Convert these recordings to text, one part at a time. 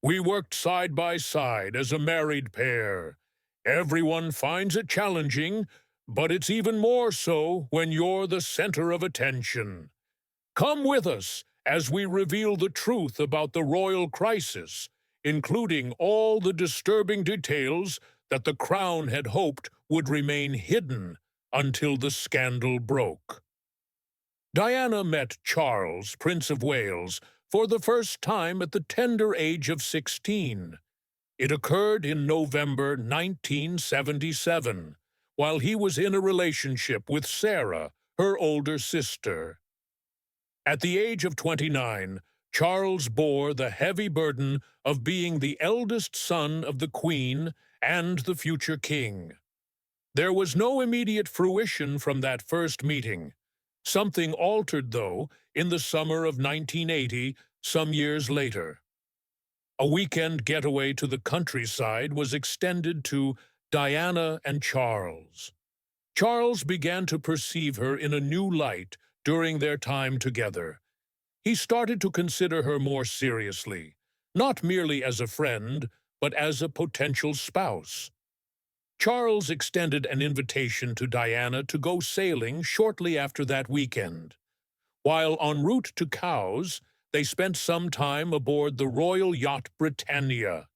We worked side by side as a married pair. Everyone finds it challenging, but it's even more so when you're the center of attention. Come with us as we reveal the truth about the royal crisis, including all the disturbing details that the Crown had hoped would remain hidden until the scandal broke. Diana met Charles, Prince of Wales, for the first time at the tender age of 16. It occurred in November 1977, while he was in a relationship with Sarah, her older sister. At the age of 29, Charles bore the heavy burden of being the eldest son of the Queen and the future king. There was no immediate fruition from that first meeting. Something altered, though, in the summer of 1980, some years later. A weekend getaway to the countryside was extended to Diana and Charles. Charles began to perceive her in a new light during their time together. He started to consider her more seriously, not merely as a friend, but as a potential spouse. Charles extended an invitation to Diana to go sailing shortly after that weekend. While en route to Cowes, they spent some time aboard the royal yacht Britannia.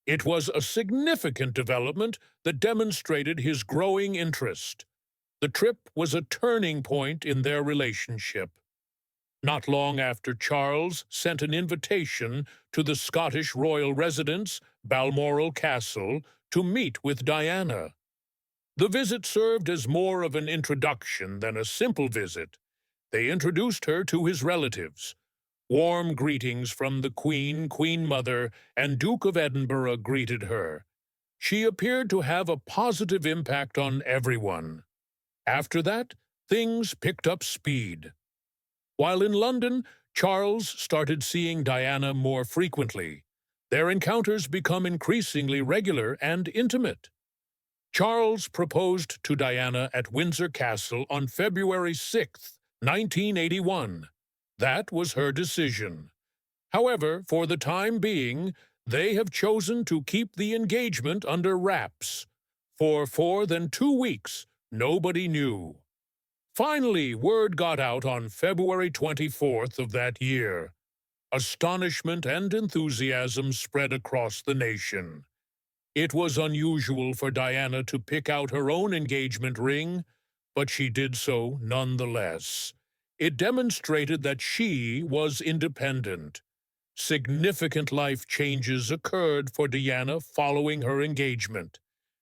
It was a significant development that demonstrated his growing interest. The trip was a turning point in their relationship. Not long after, Charles sent an invitation to the Scottish royal residence, Balmoral Castle, to meet with Diana. The visit served as more of an introduction than a simple visit. They introduced her to his relatives. Warm greetings from the Queen, Queen Mother, and Duke of Edinburgh greeted her. She appeared to have a positive impact on everyone. After that, things picked up speed. While in London, Charles started seeing Diana more frequently. Their encounters become increasingly regular and intimate. Charles proposed to Diana at Windsor Castle on February 6, 1981. That was her decision. However, for the time being, they have chosen to keep the engagement under wraps. For more than 2 weeks, nobody knew. Finally, word got out on February 24th of that year. Astonishment and enthusiasm spread across the nation. It was unusual for Diana to pick out her own engagement ring, but she did so nonetheless. It demonstrated that she was independent. Significant life changes occurred for Diana following her engagement.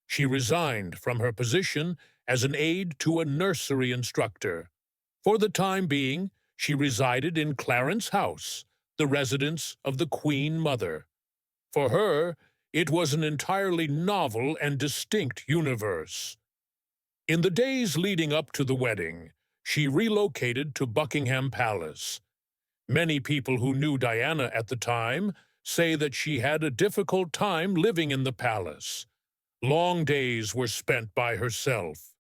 She resigned from her position as an aide to a nursery instructor. For the time being, she resided in Clarence House, the residence of the Queen Mother. For her, it was an entirely novel and distinct universe. In the days leading up to the wedding, she relocated to Buckingham Palace. Many people who knew Diana at the time say that she had a difficult time living in the palace. Long days were spent by herself.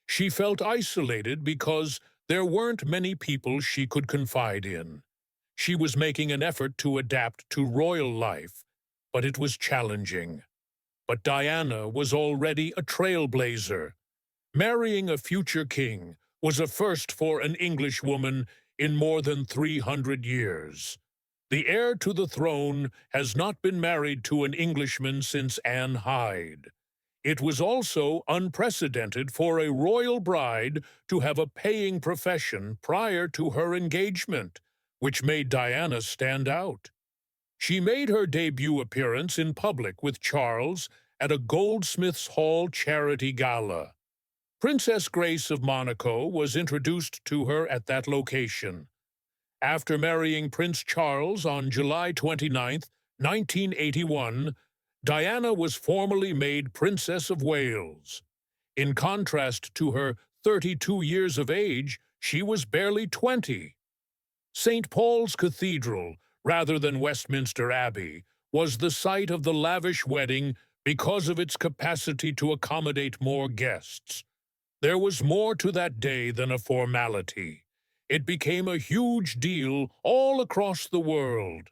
She felt isolated because there weren't many people she could confide in. She was making an effort to adapt to royal life, but it was challenging. But Diana was already a trailblazer. Marrying a future king was a first for an English woman in more than 300 years. The heir to the throne has not been married to an Englishman since Anne Hyde. It was also unprecedented for a royal bride to have a paying profession prior to her engagement, which made Diana stand out. She made her debut appearance in public with Charles at a Goldsmiths Hall charity gala. Princess Grace of Monaco was introduced to her at that location. After marrying Prince Charles on July 29, 1981, Diana was formally made Princess of Wales. In contrast to her 32 years of age, she was barely 20. St. Paul's Cathedral, rather than Westminster Abbey, was the site of the lavish wedding because of its capacity to accommodate more guests. There was more to that day than a formality. It became a huge deal all across the world.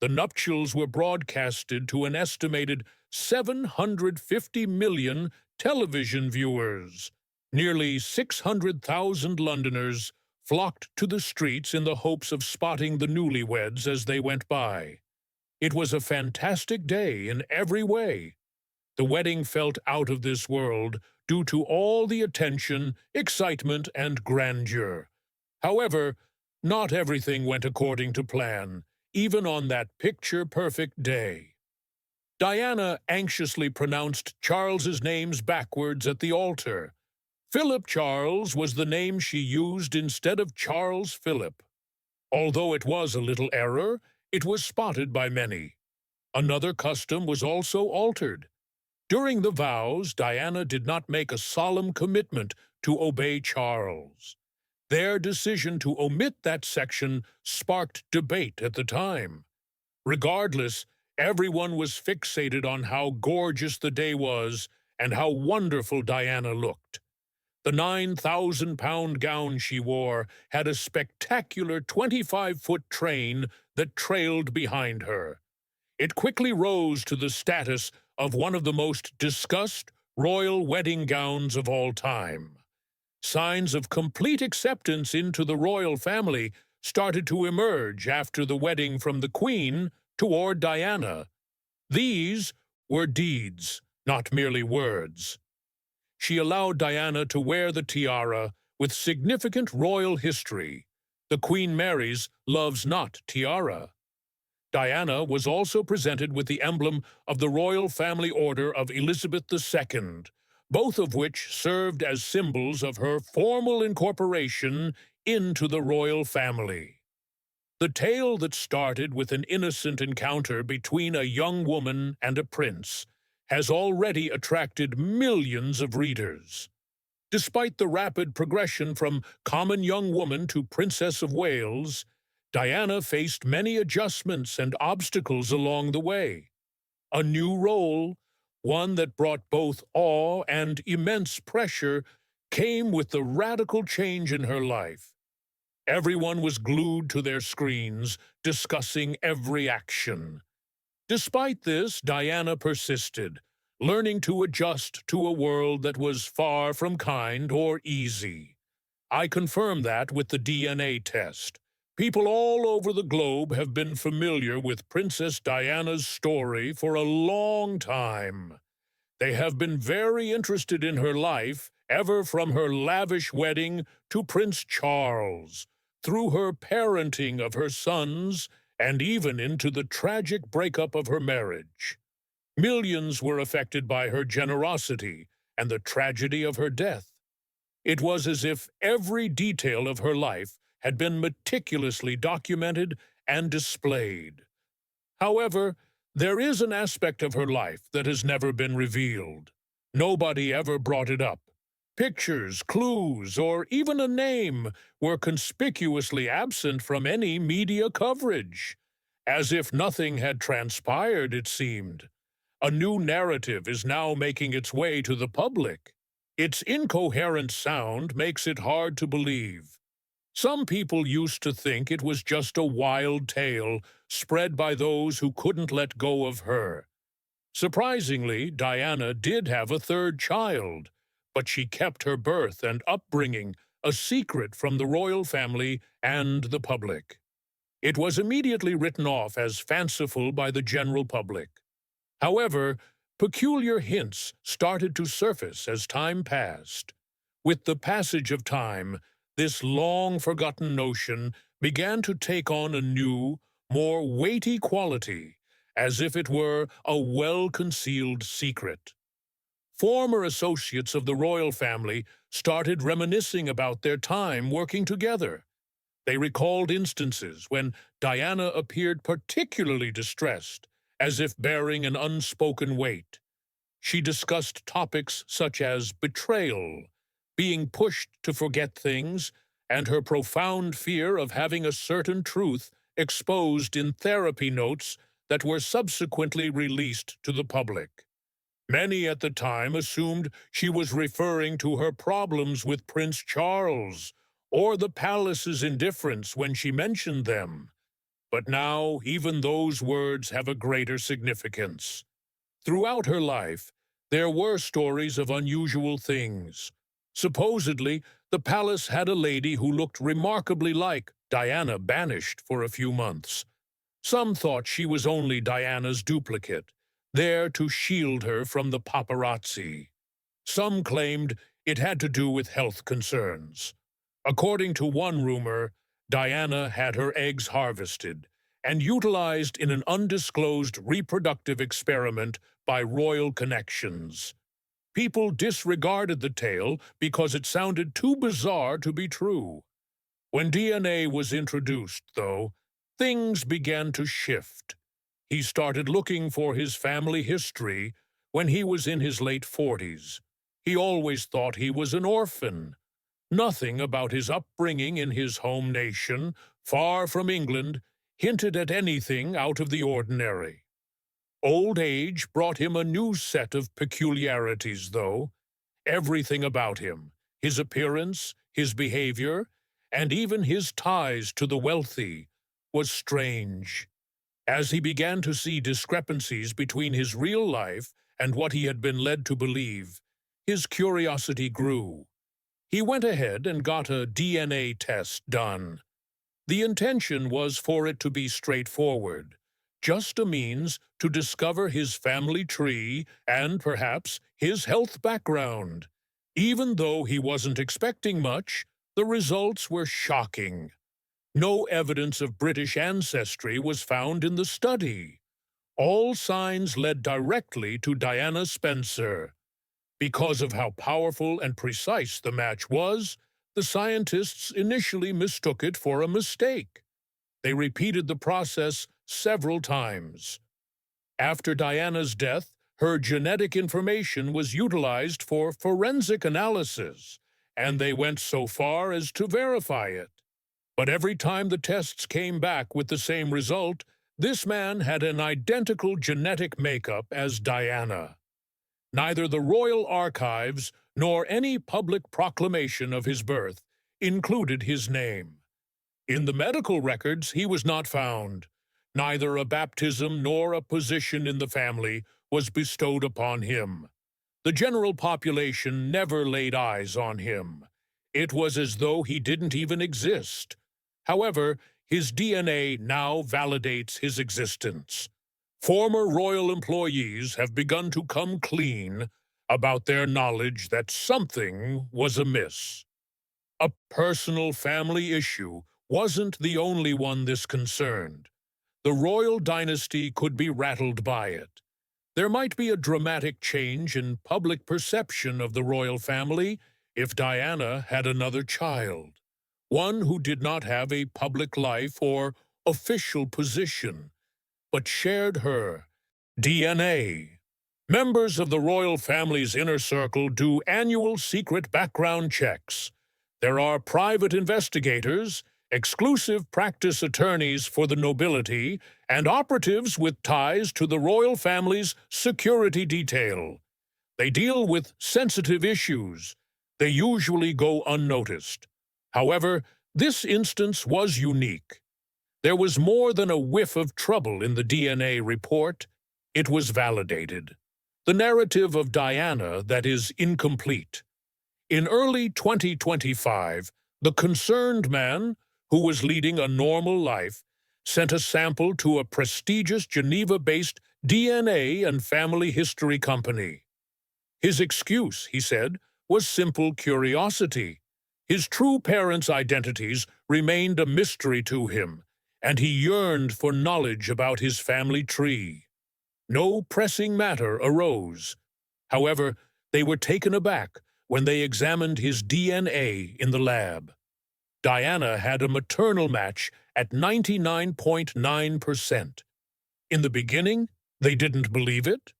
The nuptials were broadcasted to an estimated 750 million television viewers. Nearly 600,000 Londoners flocked to the streets in the hopes of spotting the newlyweds as they went by. It was a fantastic day in every way. The wedding felt out of this world due to all the attention, excitement, and grandeur. However, not everything went according to plan, even on that picture-perfect day. Diana anxiously pronounced Charles's names backwards at the altar. Philip Charles was the name she used instead of Charles Philip. Although it was a little error, it was spotted by many. Another custom was also altered. During the vows, Diana did not make a solemn commitment to obey Charles. Their decision to omit that section sparked debate at the time. Regardless, everyone was fixated on how gorgeous the day was and how wonderful Diana looked. The 9,000-pound gown she wore had a spectacular 25-foot train that trailed behind her. It quickly rose to the status of one of the most discussed royal wedding gowns of all time. Signs of complete acceptance into the royal family started to emerge after the wedding from the Queen toward Diana. These were deeds, not merely words. She allowed Diana to wear the tiara with significant royal history. The Queen Mary's loves not tiara. Diana was also presented with the emblem of the Royal Family Order of Elizabeth II, both of which served as symbols of her formal incorporation into the royal family. The tale that started with an innocent encounter between a young woman and a prince has already attracted millions of readers. Despite the rapid progression from common young woman to Princess of Wales, Diana faced many adjustments and obstacles along the way. A new role, one that brought both awe and immense pressure, came with the radical change in her life. Everyone was glued to their screens, discussing every action. Despite this, Diana persisted, learning to adjust to a world that was far from kind or easy. I confirm that with the DNA test. People all over the globe have been familiar with Princess Diana's story for a long time. They have been very interested in her life, ever from her lavish wedding to Prince Charles, through her parenting of her sons, and even into the tragic breakup of her marriage. Millions were affected by her generosity and the tragedy of her death. It was as if every detail of her life had been meticulously documented and displayed. However, there is an aspect of her life that has never been revealed. Nobody ever brought it up. Pictures, clues, or even a name were conspicuously absent from any media coverage. As if nothing had transpired, it seemed. A new narrative is now making its way to the public. Its incoherent sound makes it hard to believe. Some people used to think it was just a wild tale spread by those who couldn't let go of her. Surprisingly, Diana did have a third child, but she kept her birth and upbringing a secret from the royal family and the public. It was immediately written off as fanciful by the general public. However, peculiar hints started to surface as time passed. With the passage of time, this long-forgotten notion began to take on a new, more weighty quality, as if it were a well-concealed secret. Former associates of the royal family started reminiscing about their time working together. They recalled instances when Diana appeared particularly distressed, as if bearing an unspoken weight. She discussed topics such as betrayal, being pushed to forget things, and her profound fear of having a certain truth exposed in therapy notes that were subsequently released to the public. Many at the time assumed she was referring to her problems with Prince Charles, or the palace's indifference when she mentioned them. But now, even those words have a greater significance. Throughout her life, there were stories of unusual things. Supposedly, the palace had a lady who looked remarkably like Diana banished for a few months. Some thought she was only Diana's duplicate, there to shield her from the paparazzi. Some claimed it had to do with health concerns. According to one rumor, Diana had her eggs harvested and utilized in an undisclosed reproductive experiment by royal connections. People disregarded the tale because it sounded too bizarre to be true. When DNA was introduced, though, things began to shift. He started looking for his family history when he was in his late 40s. He always thought he was an orphan. Nothing about his upbringing in his home nation, far from England, hinted at anything out of the ordinary. Old age brought him a new set of peculiarities, though. Everything about him, his appearance, his behavior, and even his ties to the wealthy, was strange. As he began to see discrepancies between his real life and what he had been led to believe, his curiosity grew. He went ahead and got a DNA test done. The intention was for it to be straightforward, just a means to discover his family tree and, perhaps, his health background. Even though he wasn't expecting much, the results were shocking. No evidence of British ancestry was found in the study. All signs led directly to Diana Spencer. Because of how powerful and precise the match was, the scientists initially mistook it for a mistake. They repeated the process several times. After Diana's death, her genetic information was utilized for forensic analysis, and they went so far as to verify it. But every time the tests came back with the same result, this man had an identical genetic makeup as Diana. Neither the royal archives nor any public proclamation of his birth included his name. In the medical records, he was not found. Neither a baptism nor a position in the family was bestowed upon him. The general population never laid eyes on him. It was as though he didn't even exist. However, his DNA now validates his existence. Former royal employees have begun to come clean about their knowledge that something was amiss. A personal family issue wasn't the only one this concerned. The royal dynasty could be rattled by it. There might be a dramatic change in public perception of the royal family if Diana had another child, one who did not have a public life or official position, but shared her DNA. Members of the royal family's inner circle do annual secret background checks. There are private investigators, exclusive practice attorneys for the nobility, and operatives with ties to the royal family's security detail. They deal with sensitive issues. They usually go unnoticed. However, this instance was unique. There was more than a whiff of trouble in the DNA report. It was validated. The narrative of Diana that is incomplete. In early 2025, the concerned man, who was leading a normal life, sent a sample to a prestigious Geneva-based DNA and family history company. His excuse, he said, was simple curiosity. His true parents' identities remained a mystery to him, and he yearned for knowledge about his family tree. No pressing matter arose. However, they were taken aback when they examined his DNA in the lab. Diana had a maternal match at 99.9%. In the beginning, they didn't believe it.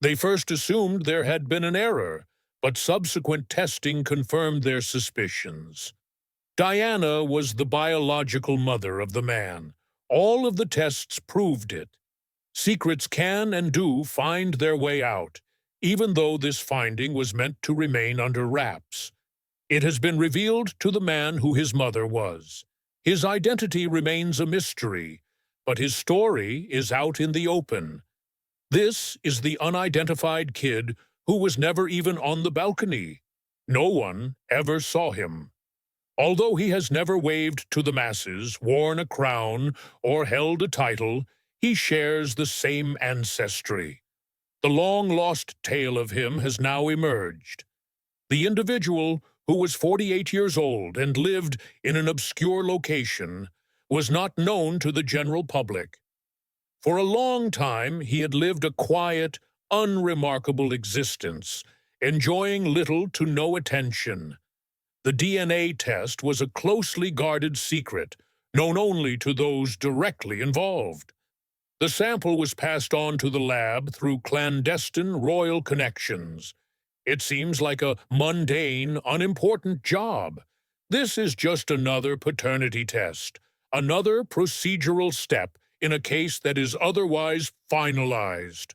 They first assumed there had been an error, but subsequent testing confirmed their suspicions. Diana was the biological mother of the man. All of the tests proved it. Secrets can and do find their way out, even though this finding was meant to remain under wraps. It has been revealed to the man who his mother was. His identity remains a mystery, but his story is out in the open. This is the unidentified kid who was never even on the balcony. No one ever saw him. Although he has never waved to the masses, worn a crown, or held a title, he shares the same ancestry. The long-lost tale of him has now emerged. The individual, who was 48 years old and lived in an obscure location, was not known to the general public. For a long time, he had lived a quiet, unremarkable existence, enjoying little to no attention. The DNA test was a closely guarded secret, known only to those directly involved. The sample was passed on to the lab through clandestine royal connections. It seems like a mundane, unimportant job. This is just another paternity test, another procedural step in a case that is otherwise finalized.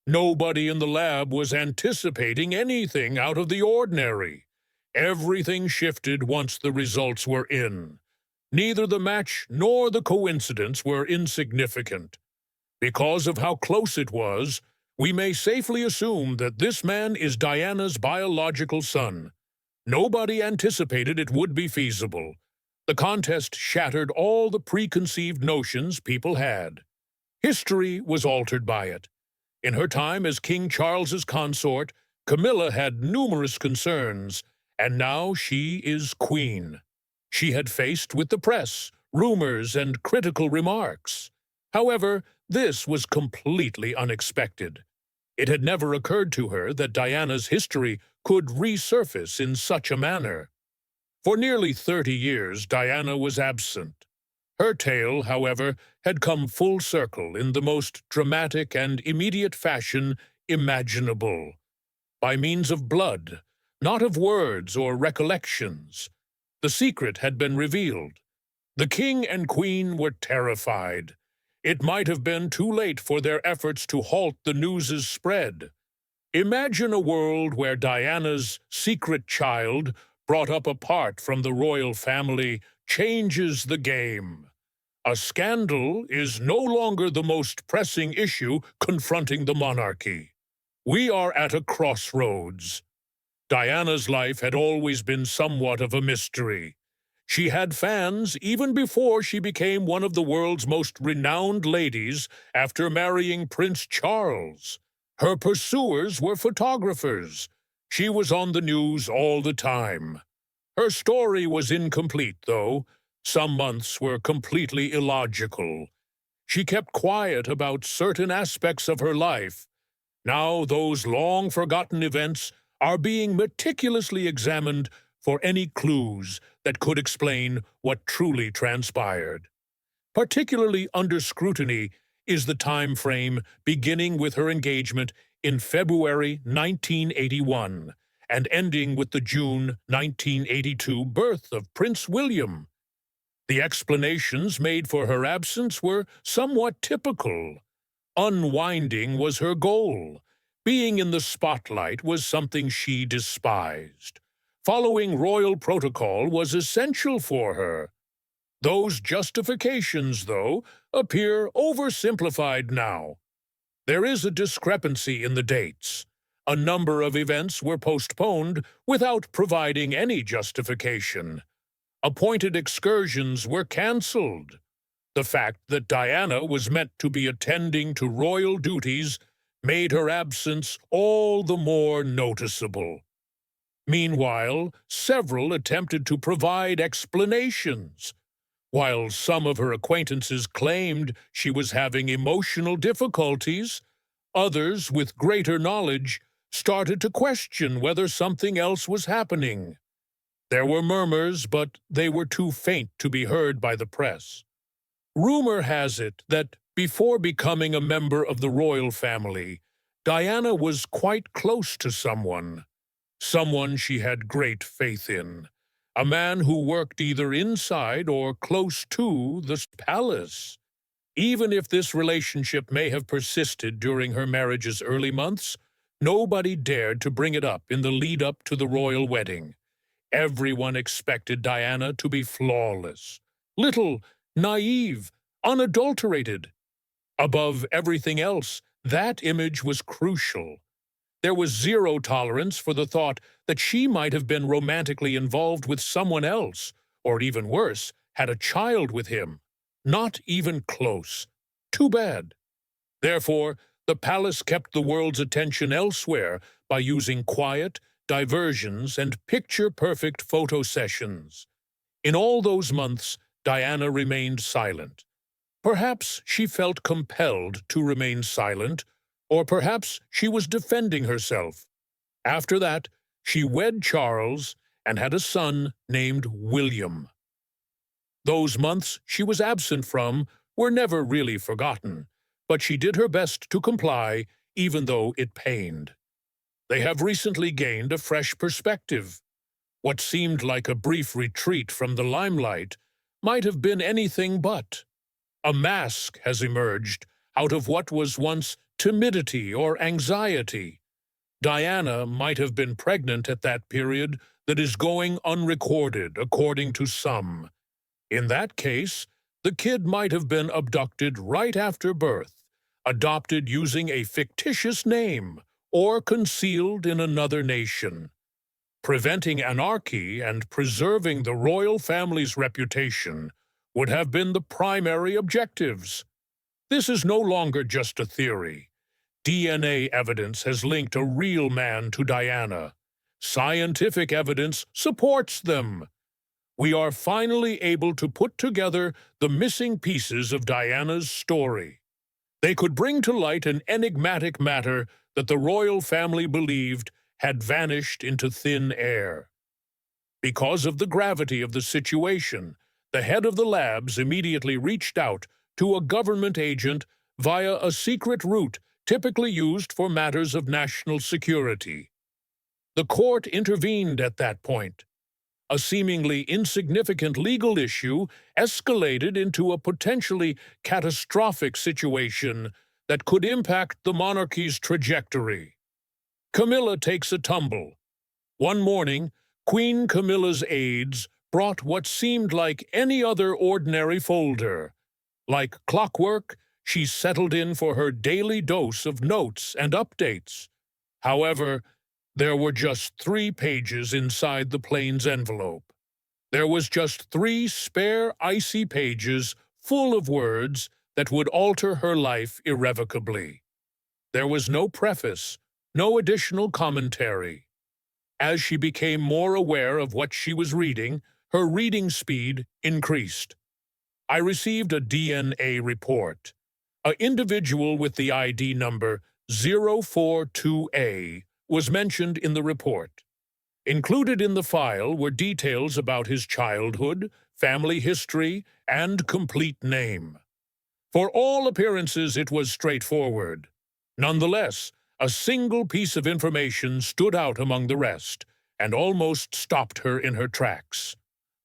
Nobody in the lab was anticipating anything out of the ordinary. Everything shifted once the results were in. Neither the match nor the coincidence were insignificant. Because of how close it was, we may safely assume that this man is Diana's biological son. Nobody anticipated it would be feasible. The contest shattered all the preconceived notions people had. History was altered by it. In her time as King Charles's consort, Camilla had numerous concerns, and now she is queen. She had faced with the press, rumors, and critical remarks. However, this was completely unexpected. It had never occurred to her that Diana's history could resurface in such a manner. For nearly 30 years, Diana was absent. Her tale, however, had come full circle in the most dramatic and immediate fashion imaginable. By means of blood, not of words or recollections. The secret had been revealed. The king and queen were terrified. It might have been too late for their efforts to halt the news's spread. Imagine a world where Diana's secret child, brought up apart from the royal family, changes the game. A scandal is no longer the most pressing issue confronting the monarchy. We are at a crossroads. Diana's life had always been somewhat of a mystery. She had fans even before she became one of the world's most renowned ladies after marrying Prince Charles. Her pursuers were photographers. She was on the news all the time. Her story was incomplete, though. Some months were completely illogical. She kept quiet about certain aspects of her life. Now those long-forgotten events are being meticulously examined for any clues that could explain what truly transpired. Particularly under scrutiny is the time frame beginning with her engagement in February 1981 and ending with the June 1982 birth of Prince William. The explanations made for her absence were somewhat typical. Unwinding was her goal. Being in the spotlight was something she despised. Following royal protocol was essential for her. Those justifications, though, appear oversimplified now. There is a discrepancy in the dates. A number of events were postponed without providing any justification. Appointed excursions were cancelled. The fact that Diana was meant to be attending to royal duties made her absence all the more noticeable. Meanwhile, several attempted to provide explanations. While some of her acquaintances claimed she was having emotional difficulties, others, with greater knowledge, started to question whether something else was happening. There were murmurs, but they were too faint to be heard by the press. Rumor has it that before becoming a member of the royal family, Diana was quite close to someone she had great faith in, a man who worked either inside or close to the palace. Even if this relationship may have persisted during her marriage's early months, nobody dared to bring it up in the lead-up to the royal wedding. Everyone expected Diana to be flawless, little, naive, unadulterated. Above everything else, that image was crucial. There was zero tolerance for the thought that she might have been romantically involved with someone else, or even worse, had a child with him. Not even close. Too bad. Therefore, the palace kept the world's attention elsewhere by using quiet, diversions, and picture-perfect photo sessions. In all those months, Diana remained silent. Perhaps she felt compelled to remain silent, or perhaps she was defending herself. After that, she wed Charles and had a son named William. Those months she was absent from were never really forgotten, but she did her best to comply, even though it pained. They have recently gained a fresh perspective. What seemed like a brief retreat from the limelight might have been anything but. A mask has emerged out of what was once timidity or anxiety. Diana might have been pregnant at that period that is going unrecorded, according to some. In that case, the kid might have been abducted right after birth, adopted using a fictitious name, or concealed in another nation. Preventing anarchy and preserving the royal family's reputation would have been the primary objectives. This is no longer just a theory. DNA evidence has linked a real man to Diana. Scientific evidence supports them. We are finally able to put together the missing pieces of Diana's story. They could bring to light an enigmatic matter that the royal family believed had vanished into thin air. Because of the gravity of the situation, the head of the labs immediately reached out to a government agent via a secret route typically used for matters of national security. The court intervened at that point. A seemingly insignificant legal issue escalated into a potentially catastrophic situation that could impact the monarchy's trajectory. Camilla takes a tumble. One morning, Queen Camilla's aides brought what seemed like any other ordinary folder. Like clockwork, she settled in for her daily dose of notes and updates. However, there were just 3 pages inside the plane's envelope. There was just 3 spare, icy pages full of words that would alter her life irrevocably. There was no preface, no additional commentary. As she became more aware of what she was reading, her reading speed increased. I received a DNA report. An individual with the ID number 042A was mentioned in the report. Included in the file were details about his childhood, family history, and complete name. For all appearances, it was straightforward. Nonetheless, a single piece of information stood out among the rest and almost stopped her in her tracks.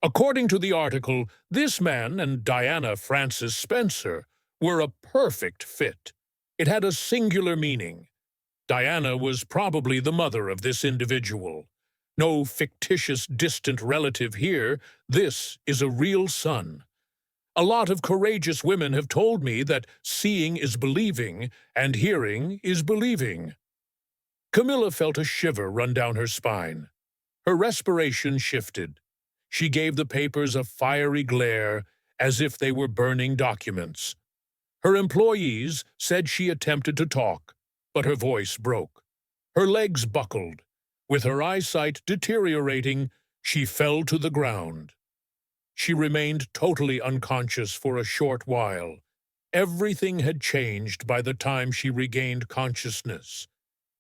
According to the article, this man and Diana Frances Spencer were a perfect fit. It had a singular meaning. Diana was probably the mother of this individual. No fictitious distant relative here. This is a real son. A lot of courageous women have told me that seeing is believing and hearing is believing. Camilla felt a shiver run down her spine. Her respiration shifted. She gave the papers a fiery glare, as if they were burning documents. Her employees said she attempted to talk, but her voice broke. Her legs buckled. With her eyesight deteriorating, she fell to the ground. She remained totally unconscious for a short while. Everything had changed by the time she regained consciousness.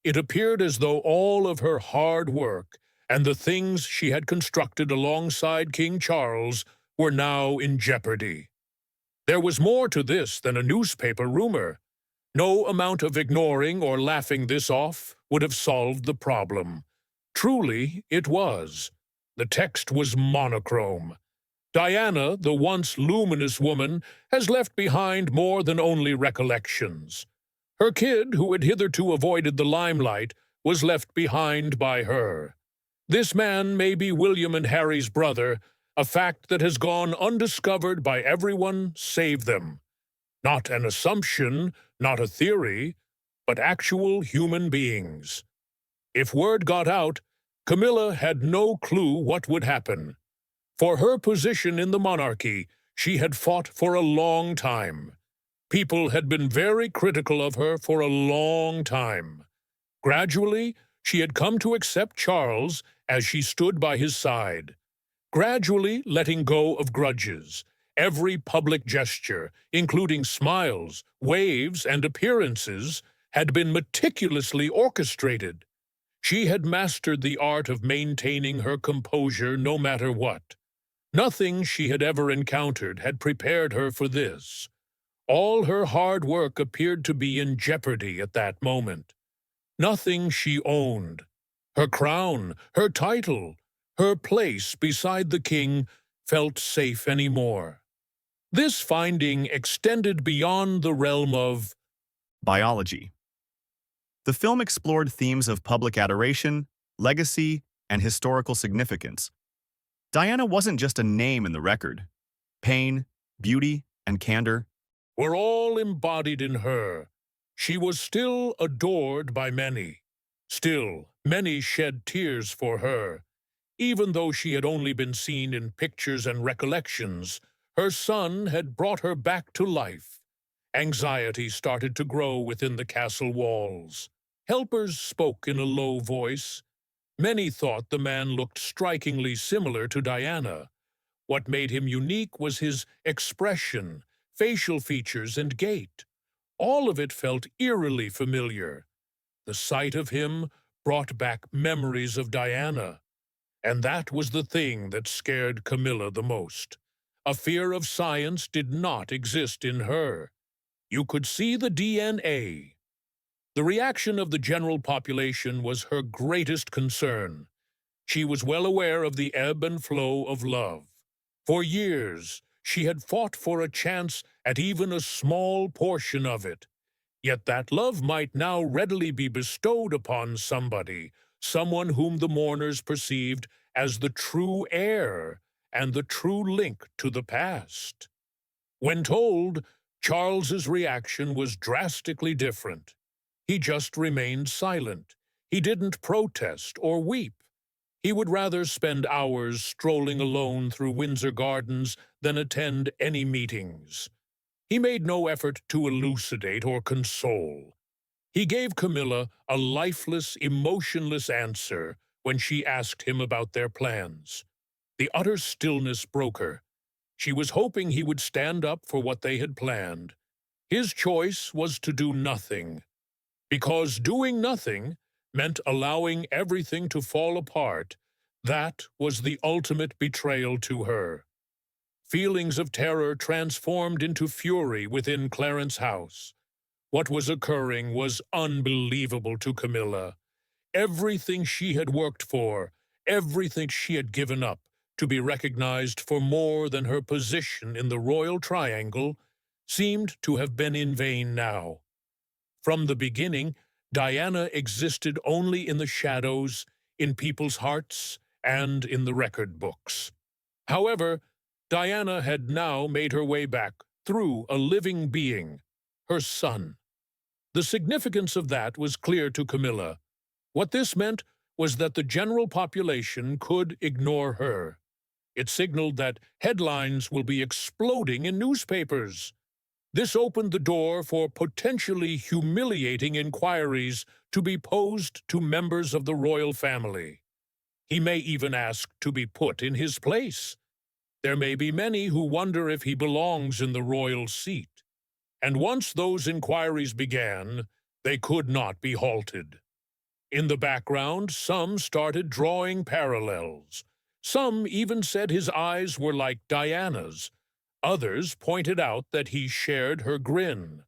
It appeared as though all of her hard work and the things she had constructed alongside King Charles were now in jeopardy. There was more to this than a newspaper rumor. No amount of ignoring or laughing this off would have solved the problem. Truly, it was. The text was monochrome. Diana, the once luminous woman, has left behind more than only recollections. Her kid, who had hitherto avoided the limelight, was left behind by her. This man may be William and Harry's brother, a fact that has gone undiscovered by everyone save them. Not an assumption, not a theory, but actual human beings. If word got out, Camilla had no clue what would happen. For her position in the monarchy, she had fought for a long time. People had been very critical of her for a long time. Gradually, she had come to accept Charles as she stood by his side, gradually letting go of grudges. Every public gesture, including smiles, waves, and appearances, had been meticulously orchestrated. She had mastered the art of maintaining her composure no matter what. Nothing she had ever encountered had prepared her for this. All her hard work appeared to be in jeopardy at that moment. Nothing she owned, her crown, her title, her place beside the king, felt safe anymore. This finding extended beyond the realm of Biology. The film explored themes of public adoration, legacy, and historical significance. Diana wasn't just a name in the record. Pain, beauty, and candor were all embodied in her. She was still adored by many. Still, many shed tears for her. Even though she had only been seen in pictures and recollections, her son had brought her back to life. Anxiety started to grow within the castle walls. Helpers spoke in a low voice. Many thought the man looked strikingly similar to Diana. What made him unique was his expression, facial features, and gait. All of it felt eerily familiar. The sight of him brought back memories of Diana. And that was the thing that scared Camilla the most. A fear of science did not exist in her. You could see the DNA. The reaction of the general population was her greatest concern. She was well aware of the ebb and flow of love. For years, she had fought for a chance at even a small portion of it. Yet that love might now readily be bestowed upon somebody, someone whom the mourners perceived as the true heir and the true link to the past. When told, Charles's reaction was drastically different. He just remained silent. He didn't protest or weep. He would rather spend hours strolling alone through Windsor Gardens than attend any meetings. He made no effort to elucidate or console. He gave Camilla a lifeless, emotionless answer when she asked him about their plans. The utter stillness broke her. She was hoping he would stand up for what they had planned. His choice was to do nothing, because doing nothing meant allowing everything to fall apart. That was the ultimate betrayal to her. Feelings of terror transformed into fury within Clarence's house. What was occurring was unbelievable to Camilla. Everything she had worked for, everything she had given up to be recognized for more than her position in the royal triangle, seemed to have been in vain now. From the beginning, Diana existed only in the shadows, in people's hearts, and in the record books. However, Diana had now made her way back through a living being, her son. The significance of that was clear to Camilla. What this meant was that the general population could ignore her. It signaled that headlines will be exploding in newspapers. This opened the door for potentially humiliating inquiries to be posed to members of the royal family. He may even ask to be put in his place. There may be many who wonder if he belongs in the royal seat. And once those inquiries began, they could not be halted. In the background, some started drawing parallels. Some even said his eyes were like Diana's. Others pointed out that he shared her grin.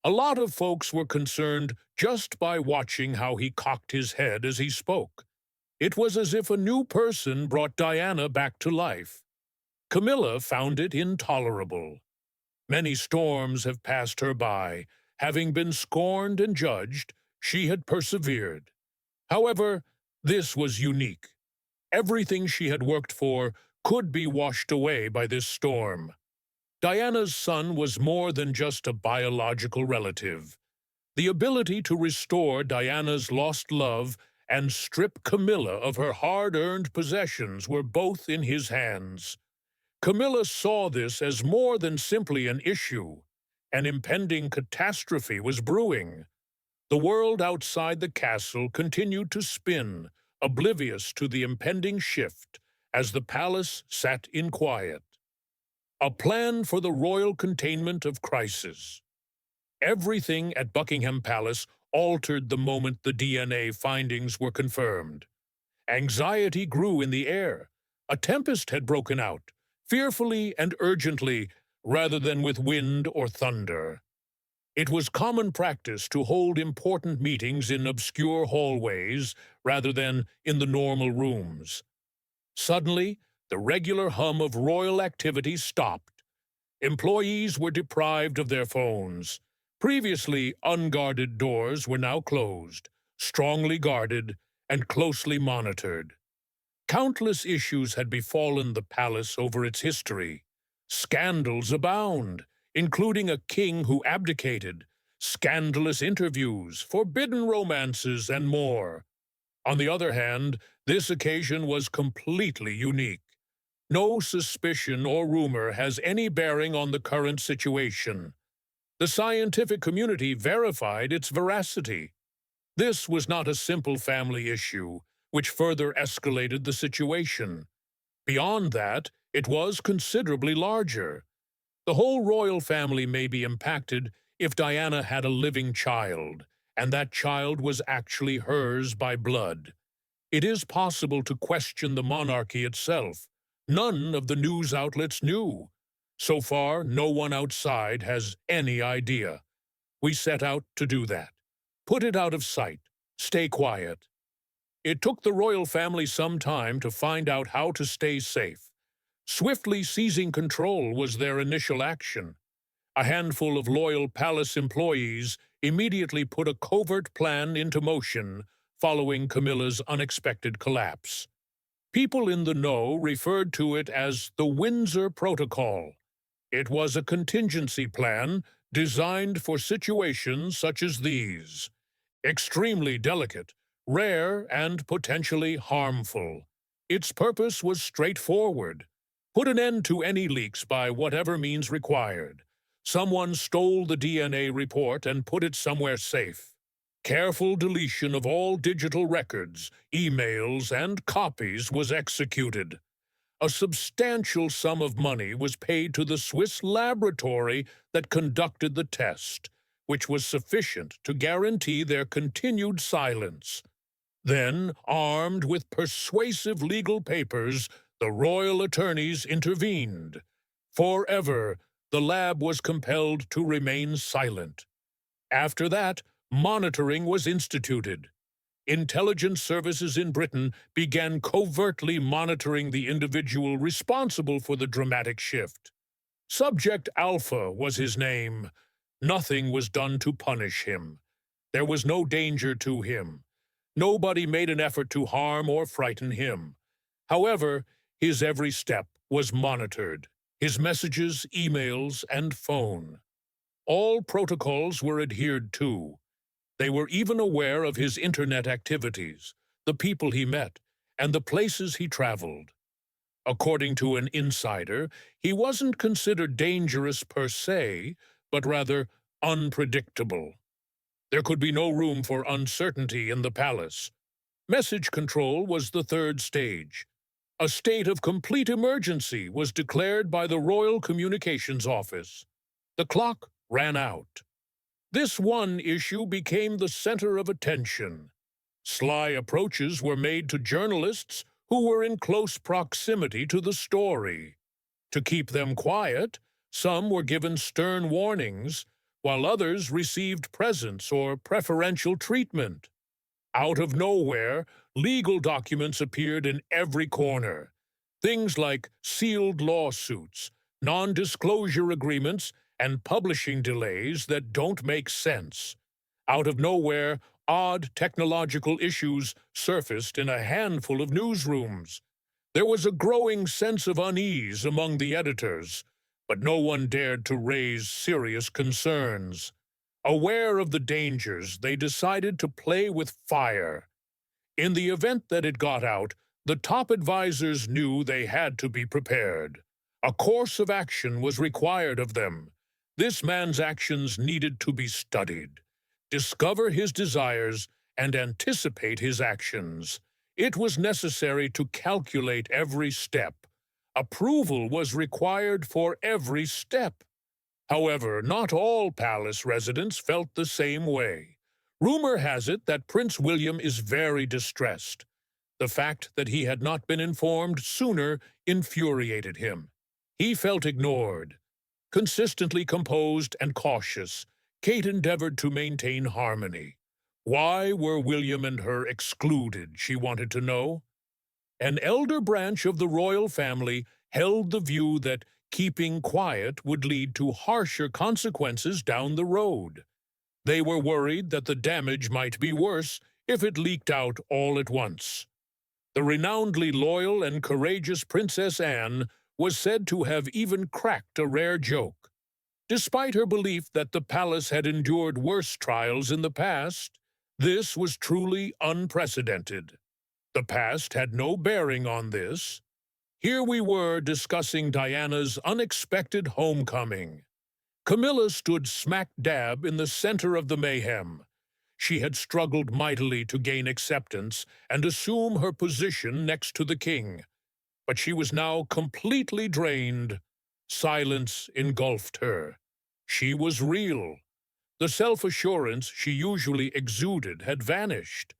A lot of folks were concerned just by watching how he cocked his head as he spoke. It was as if a new person brought Diana back to life. Camilla found it intolerable. Many storms have passed her by. Having been scorned and judged, she had persevered. However, this was unique. Everything she had worked for could be washed away by this storm. Diana's son was more than just a biological relative. The ability to restore Diana's lost love and strip Camilla of her hard-earned possessions were both in his hands. Camilla saw this as more than simply an issue. An impending catastrophe was brewing. The world outside the castle continued to spin, oblivious to the impending shift, as the palace sat in quiet. A plan for the royal containment of crisis. Everything at Buckingham Palace altered the moment the DNA findings were confirmed. Anxiety grew in the air. A tempest had broken out, fearfully and urgently, rather than with wind or thunder. It was common practice to hold important meetings in obscure hallways rather than in the normal rooms. Suddenly, the regular hum of royal activity stopped. Employees were deprived of their phones. Previously unguarded doors were now closed, strongly guarded, and closely monitored. Countless issues had befallen the palace over its history. Scandals abound, including a king who abdicated, scandalous interviews, forbidden romances, and more. On the other hand, this occasion was completely unique. No suspicion or rumor has any bearing on the current situation. The scientific community verified its veracity. This was not a simple family issue, which further escalated the situation. Beyond that, it was considerably larger. The whole royal family may be impacted if Diana had a living child, and that child was actually hers by blood. It is possible to question the monarchy itself. None of the news outlets knew. So far, no one outside has any idea. We set out to do that. Put it out of sight. Stay quiet. It took the royal family some time to find out how to stay safe. Swiftly seizing control was their initial action. A handful of loyal palace employees immediately put a covert plan into motion following Camilla's unexpected collapse. People in the know referred to it as the Windsor Protocol. It was a contingency plan designed for situations such as these. Extremely delicate, rare, and potentially harmful. Its purpose was straightforward. Put an end to any leaks by whatever means required. Someone stole the DNA report and put it somewhere safe. Careful deletion of all digital records, emails, and copies was executed. A substantial sum of money was paid to the Swiss laboratory that conducted the test, which was sufficient to guarantee their continued silence. Then, armed with persuasive legal papers, the royal attorneys intervened. Forever, the lab was compelled to remain silent. After that, monitoring was instituted. Intelligence services in Britain began covertly monitoring the individual responsible for the dramatic shift. Subject Alpha was his name. Nothing was done to punish him. There was no danger to him. Nobody made an effort to harm or frighten him. However, his every step was monitored. His messages, emails, and phone. All protocols were adhered to. They were even aware of his internet activities, the people he met, and the places he traveled. According to an insider, he wasn't considered dangerous per se, but rather unpredictable. There could be no room for uncertainty in the palace. Message control was the third stage. A state of complete emergency was declared by the Royal Communications Office. The clock ran out. This one issue became the center of attention. Sly approaches were made to journalists who were in close proximity to the story. To keep them quiet, some were given stern warnings, while others received presents or preferential treatment. Out of nowhere, legal documents appeared in every corner. Things like sealed lawsuits, non-disclosure agreements, and publishing delays that don't make sense. Out of nowhere, odd technological issues surfaced in a handful of newsrooms. There was a growing sense of unease among the editors, but no one dared to raise serious concerns. Aware of the dangers, they decided to play with fire. In the event that it got out, the top advisors knew they had to be prepared. A course of action was required of them. This man's actions needed to be studied. Discover his desires and anticipate his actions. It was necessary to calculate every step. Approval was required for every step. However, not all palace residents felt the same way. Rumor has it that Prince William is very distressed. The fact that he had not been informed sooner infuriated him. He felt ignored. Consistently composed and cautious, Kate endeavored to maintain harmony. Why were William and her excluded, she wanted to know. An elder branch of the royal family held the view that keeping quiet would lead to harsher consequences down the road. They were worried that the damage might be worse if it leaked out all at once. The renownedly loyal and courageous Princess Anne was said to have even cracked a rare joke. Despite her belief that the palace had endured worse trials in the past, this was truly unprecedented. The past had no bearing on this. Here we were discussing Diana's unexpected homecoming. Camilla stood smack dab in the center of the mayhem. She had struggled mightily to gain acceptance and assume her position next to the king. But she was now completely drained. Silence engulfed her. She was real. The self-assurance she usually exuded had vanished.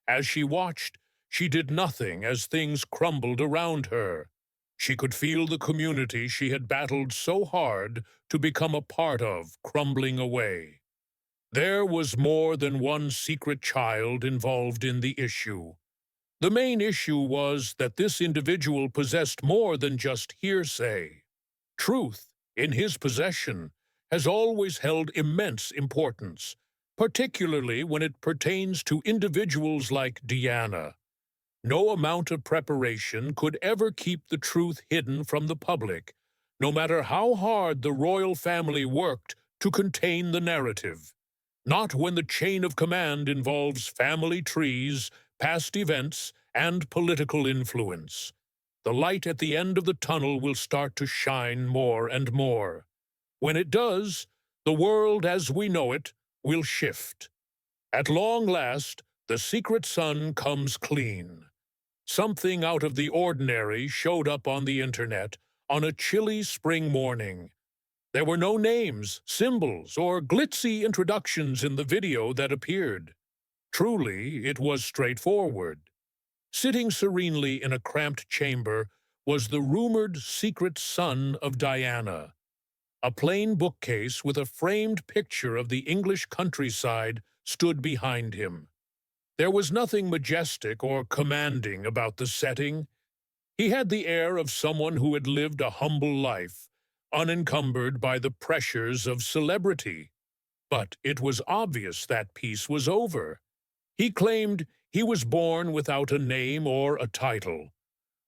As she watched, she did nothing as things crumbled around her. She could feel the community she had battled so hard to become a part of crumbling away. There was more than one secret child involved in the issue. The main issue was that this individual possessed more than just hearsay. Truth, in his possession, has always held immense importance, particularly when it pertains to individuals like Diana. No amount of preparation could ever keep the truth hidden from the public, no matter how hard the royal family worked to contain the narrative. Not when the chain of command involves family trees, past events, and political influence. The light at the end of the tunnel will start to shine more and more. When it does, the world as we know it will shift. At long last, the secret sun comes clean. Something out of the ordinary showed up on the internet on a chilly spring morning. There were no names, symbols, or glitzy introductions in the video that appeared. Truly, it was straightforward. Sitting serenely in a cramped chamber was the rumored secret son of Diana. A plain bookcase with a framed picture of the English countryside stood behind him. There was nothing majestic or commanding about the setting. He had the air of someone who had lived a humble life, unencumbered by the pressures of celebrity. But it was obvious that peace was over. He claimed he was born without a name or a title.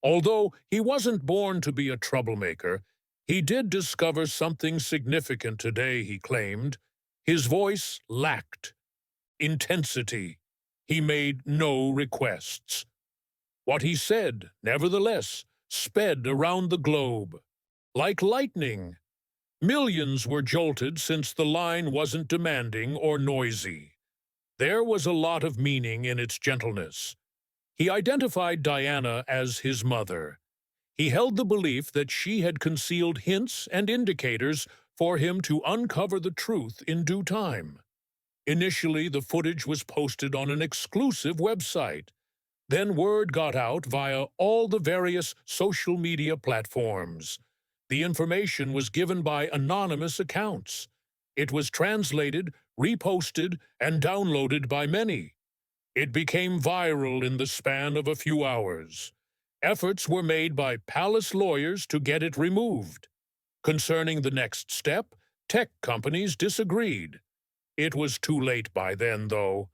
Although he wasn't born to be a troublemaker, he did discover something significant today, he claimed. His voice lacked intensity. He made no requests. What he said, nevertheless, sped around the globe. Like lightning. Millions were jolted since the line wasn't demanding or noisy. There was a lot of meaning in its gentleness. He identified Diana as his mother. He held the belief that she had concealed hints and indicators for him to uncover the truth in due time. Initially, the footage was posted on an exclusive website. Then word got out via all the various social media platforms. The information was given by anonymous accounts. It was translated, reposted, and downloaded by many. It became viral in the span of a few hours. Efforts were made by palace lawyers to get it removed. Concerning the next step, tech companies disagreed. It was too late by then, though.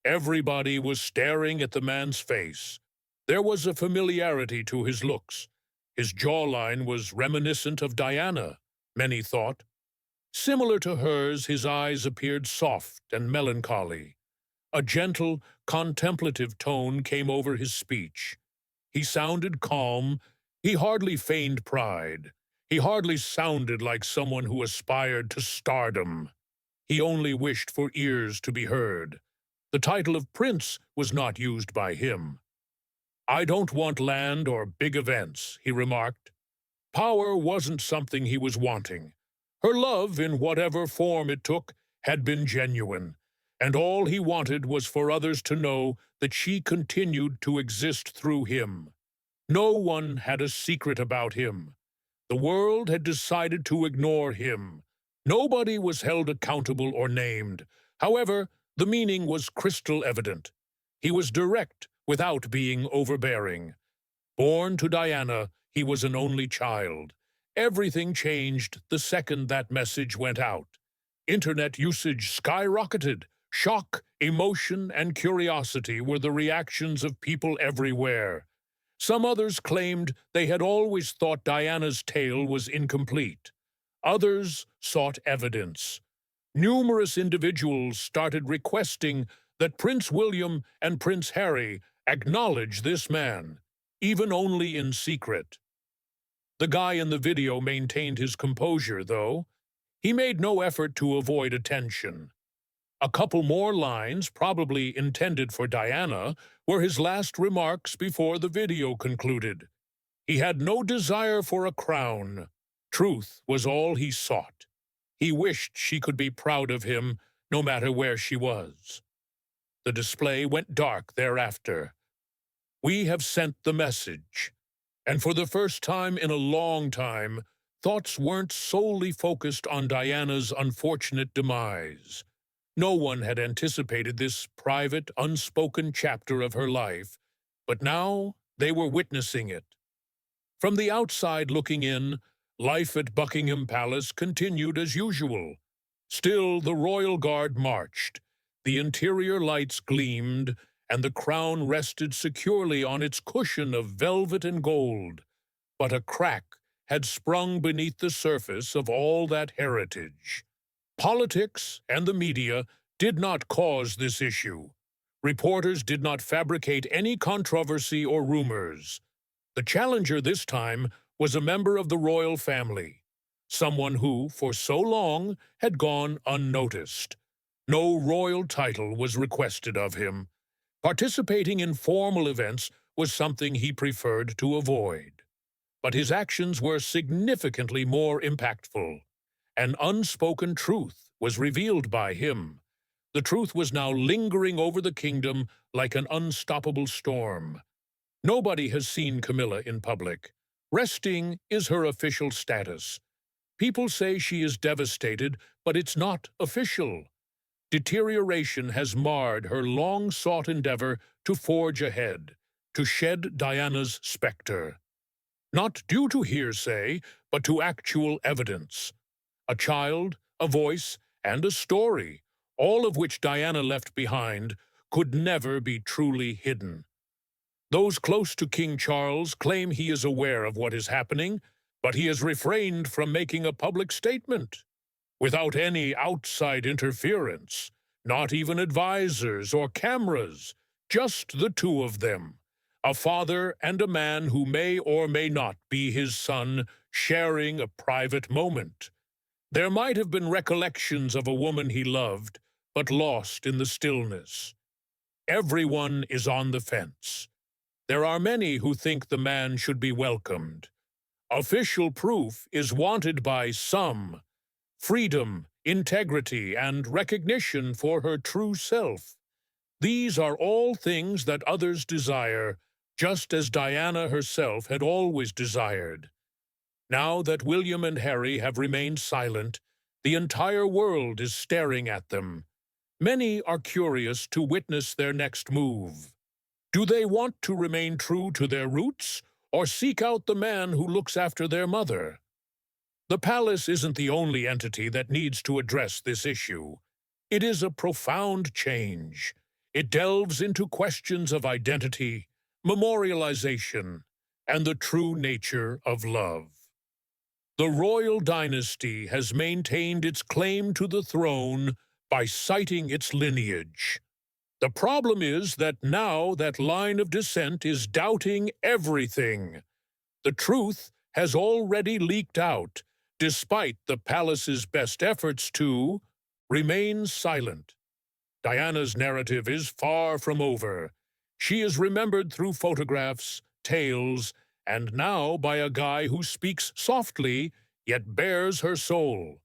Everybody was staring at the man's face. There was a familiarity to his looks. His jawline was reminiscent of Diana. many thought. Similar to hers, his eyes appeared soft and melancholy. A gentle, contemplative tone came over his speech. He sounded calm. He hardly feigned pride. He hardly sounded like someone who aspired to stardom. He only wished for ears to be heard. The title of prince was not used by him. "I don't want land or big events," he remarked. Power wasn't something he was wanting. Her love, in whatever form it took, had been genuine, and all he wanted was for others to know that she continued to exist through him. No one had a secret about him. The world had decided to ignore him. Nobody was held accountable or named. However, the meaning was crystal evident. He was direct without being overbearing. Born to Diana, he was an only child. Everything changed the second that message went out. Internet usage skyrocketed. Shock, emotion, and curiosity were the reactions of people everywhere. Some others claimed they had always thought Diana's tale was incomplete. Others sought evidence. Numerous individuals started requesting that Prince William and Prince Harry acknowledge this man, even only in secret. The guy in the video maintained his composure, though. He made no effort to avoid attention. A couple more lines, probably intended for Diana, were his last remarks before the video concluded. He had no desire for a crown. Truth was all he sought. He wished she could be proud of him, no matter where she was. The display went dark thereafter. We have sent the message. And for the first time in a long time, thoughts weren't solely focused on Diana's unfortunate demise. No one had anticipated this private, unspoken chapter of her life, but now they were witnessing it. From the outside looking in, life at Buckingham Palace continued as usual. Still, the royal guard marched. The interior lights gleamed, and the crown rested securely on its cushion of velvet and gold. But a crack had sprung beneath the surface of all that heritage. Politics and the media did not cause this issue. Reporters did not fabricate any controversy or rumors. The challenger this time was a member of the royal family, someone who, for so long, had gone unnoticed. No royal title was requested of him. Participating in formal events was something he preferred to avoid. But his actions were significantly more impactful. An unspoken truth was revealed by him. The truth was now lingering over the kingdom like an unstoppable storm. Nobody has seen Camilla in public. Resting is her official status. People say she is devastated, but it's not official. Deterioration has marred her long-sought endeavor to forge ahead, to shed Diana's specter. Not due to hearsay, but to actual evidence. A child, a voice, and a story, all of which Diana left behind, could never be truly hidden. Those close to King Charles claim he is aware of what is happening, but he has refrained from making a public statement. Without any outside interference, not even advisors or cameras, just the two of them, a father and a man who may or may not be his son, sharing a private moment. There might have been recollections of a woman he loved, but lost in the stillness. Everyone is on the fence. There are many who think the man should be welcomed. Official proof is wanted by some. Freedom, integrity, and recognition for her true self. These are all things that others desire, just as Diana herself had always desired. Now that William and Harry have remained silent, the entire world is staring at them. Many are curious to witness their next move. Do they want to remain true to their roots, or seek out the man who looks after their mother? The palace isn't the only entity that needs to address this issue. It is a profound change. It delves into questions of identity, memorialization, and the true nature of love. The royal dynasty has maintained its claim to the throne by citing its lineage. The problem is that now that line of descent is doubting everything. The truth has already leaked out, despite the palace's best efforts to remain silent. Diana's narrative is far from over. She is remembered through photographs, tales, and now by a guy who speaks softly, yet bears her soul.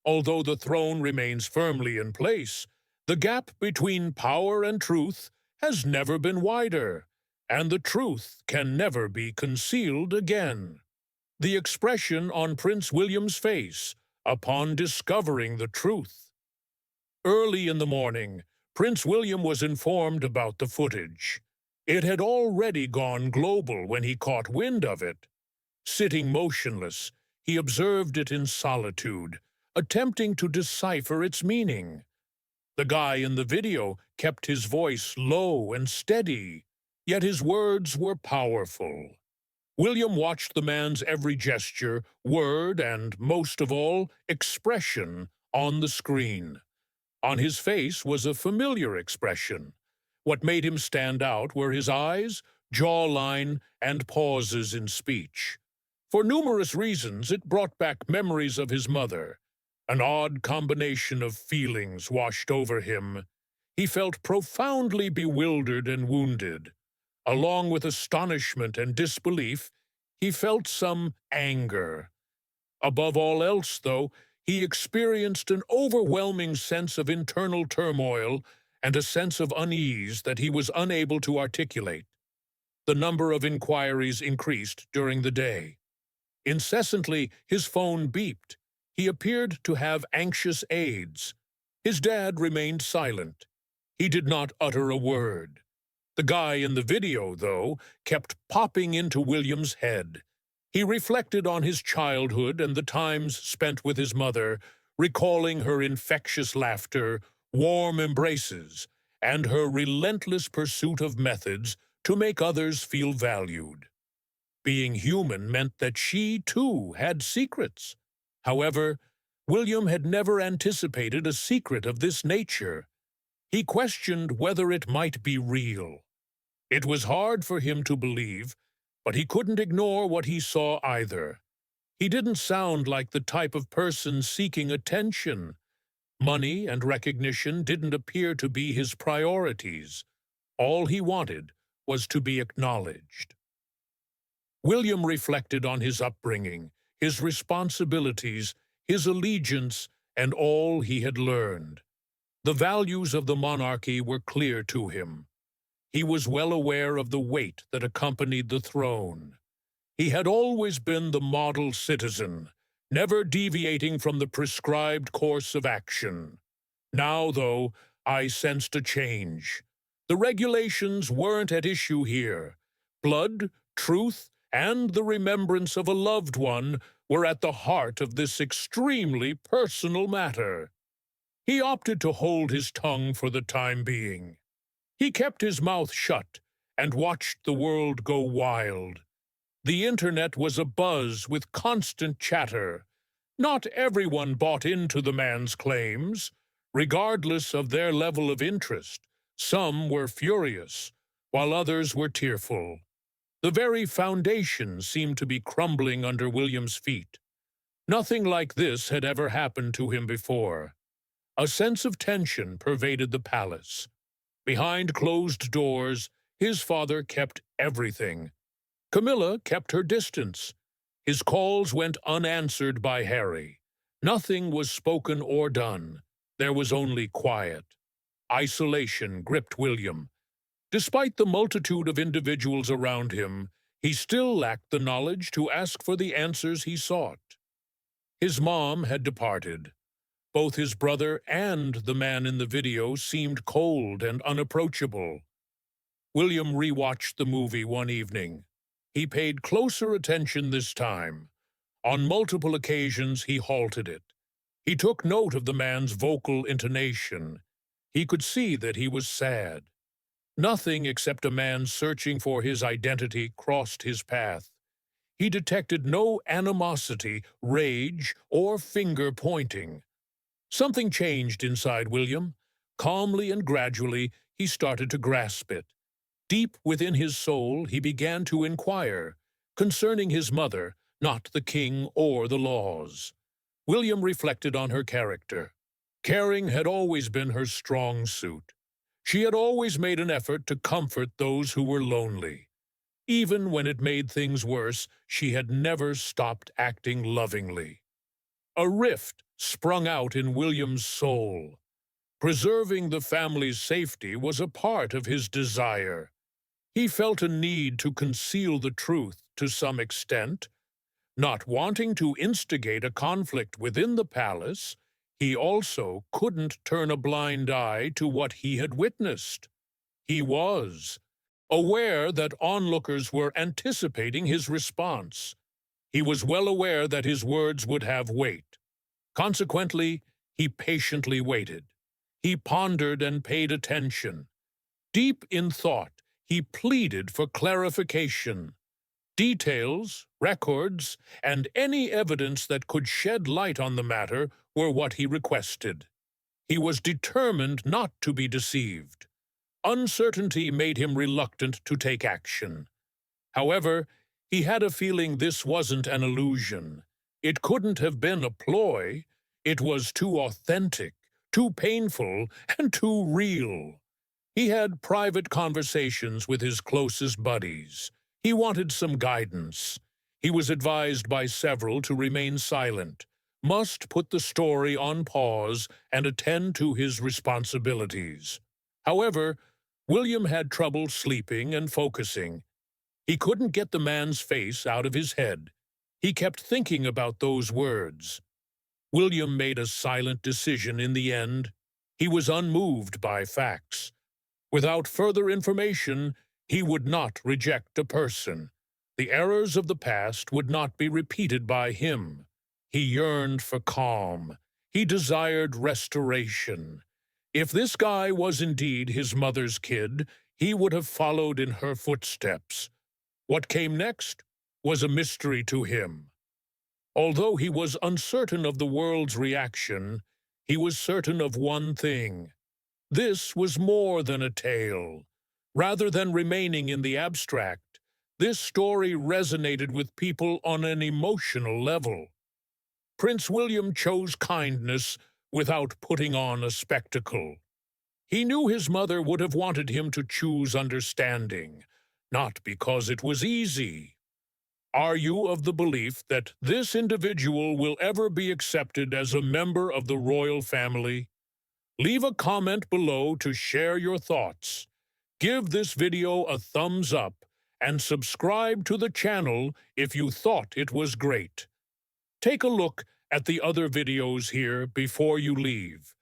Although the throne remains firmly in place, the gap between power and truth has never been wider, and the truth can never be concealed again. The expression on Prince William's face upon discovering the truth. Early in the morning, Prince William was informed about the footage. It had already gone global when he caught wind of it. Sitting motionless, he observed it in solitude, attempting to decipher its meaning. The guy in the video kept his voice low and steady, yet his words were powerful. William watched the man's every gesture, word, and, most of all, expression on the screen. On his face was a familiar expression. What made him stand out were his eyes, jawline, and pauses in speech. For numerous reasons, it brought back memories of his mother. An odd combination of feelings washed over him. He felt profoundly bewildered and wounded. Along with astonishment and disbelief, he felt some anger. Above all else, though, he experienced an overwhelming sense of internal turmoil and a sense of unease that he was unable to articulate. The number of inquiries increased during the day. Incessantly, his phone beeped. He appeared to have anxious aids. His dad remained silent. He did not utter a word. The guy in the video, though, kept popping into William's head. He reflected on his childhood and the times spent with his mother, recalling her infectious laughter, warm embraces, and her relentless pursuit of methods to make others feel valued. Being human meant that she, too, had secrets. However, William had never anticipated a secret of this nature. He questioned whether it might be real. It was hard for him to believe, but he couldn't ignore what he saw either. He didn't sound like the type of person seeking attention. Money and recognition didn't appear to be his priorities. All he wanted was to be acknowledged. William reflected on his upbringing, his responsibilities, his allegiance, and all he had learned. The values of the monarchy were clear to him. He was well aware of the weight that accompanied the throne. He had always been the model citizen, never deviating from the prescribed course of action. Now, though, I sensed a change. The regulations weren't at issue here. Blood, truth, and the remembrance of a loved one were at the heart of this extremely personal matter. He opted to hold his tongue for the time being. He kept his mouth shut and watched the world go wild. The internet was abuzz with constant chatter. Not everyone bought into the man's claims, regardless of their level of interest. Some were furious, while others were tearful. The very foundation seemed to be crumbling under William's feet. Nothing like this had ever happened to him before. A sense of tension pervaded the palace. Behind closed doors, his father kept everything. Camilla kept her distance. His calls went unanswered by Harry. Nothing was spoken or done. There was only quiet. Isolation gripped William. Despite the multitude of individuals around him, he still lacked the knowledge to ask for the answers he sought. His mom had departed. Both his brother and the man in the video seemed cold and unapproachable. William rewatched the movie one evening. He paid closer attention this time. On multiple occasions, he halted it. He took note of the man's vocal intonation. He could see that he was sad. Nothing except a man searching for his identity crossed his path. He detected no animosity, rage, or finger-pointing. Something changed inside William. Calmly and gradually, he started to grasp it. Deep within his soul, he began to inquire, concerning his mother, not the king or the laws. William reflected on her character. Caring had always been her strong suit. She had always made an effort to comfort those who were lonely. Even when it made things worse, she had never stopped acting lovingly. A rift sprung out in William's soul. Preserving the family's safety was a part of his desire. He felt a need to conceal the truth to some extent. Not wanting to instigate a conflict within the palace, he also couldn't turn a blind eye to what he had witnessed. He was aware that onlookers were anticipating his response. He was well aware that his words would have weight. Consequently, he patiently waited. He pondered and paid attention. Deep in thought, he pleaded for clarification. Details, records, and any evidence that could shed light on the matter were what he requested. He was determined not to be deceived. Uncertainty made him reluctant to take action. However, he had a feeling this wasn't an illusion. It couldn't have been a ploy. It was too authentic, too painful, and too real. He had private conversations with his closest buddies. He wanted some guidance. He was advised by several to remain silent, must put the story on pause and attend to his responsibilities. However, William had trouble sleeping and focusing. He couldn't get the man's face out of his head. He kept thinking about those words. William made a silent decision in the end. He was unmoved by facts. Without further information, he would not reject a person. The errors of the past would not be repeated by him. He yearned for calm. He desired restoration. If this guy was indeed his mother's kid, he would have followed in her footsteps. What came next was a mystery to him. Although he was uncertain of the world's reaction, he was certain of one thing. This was more than a tale. Rather than remaining in the abstract, this story resonated with people on an emotional level. Prince William chose kindness without putting on a spectacle. He knew his mother would have wanted him to choose understanding, not because it was easy. Are you of the belief that this individual will ever be accepted as a member of the royal family? Leave a comment below to share your thoughts. Give this video a thumbs up and subscribe to the channel if you thought it was great. Take a look at the other videos here before you leave.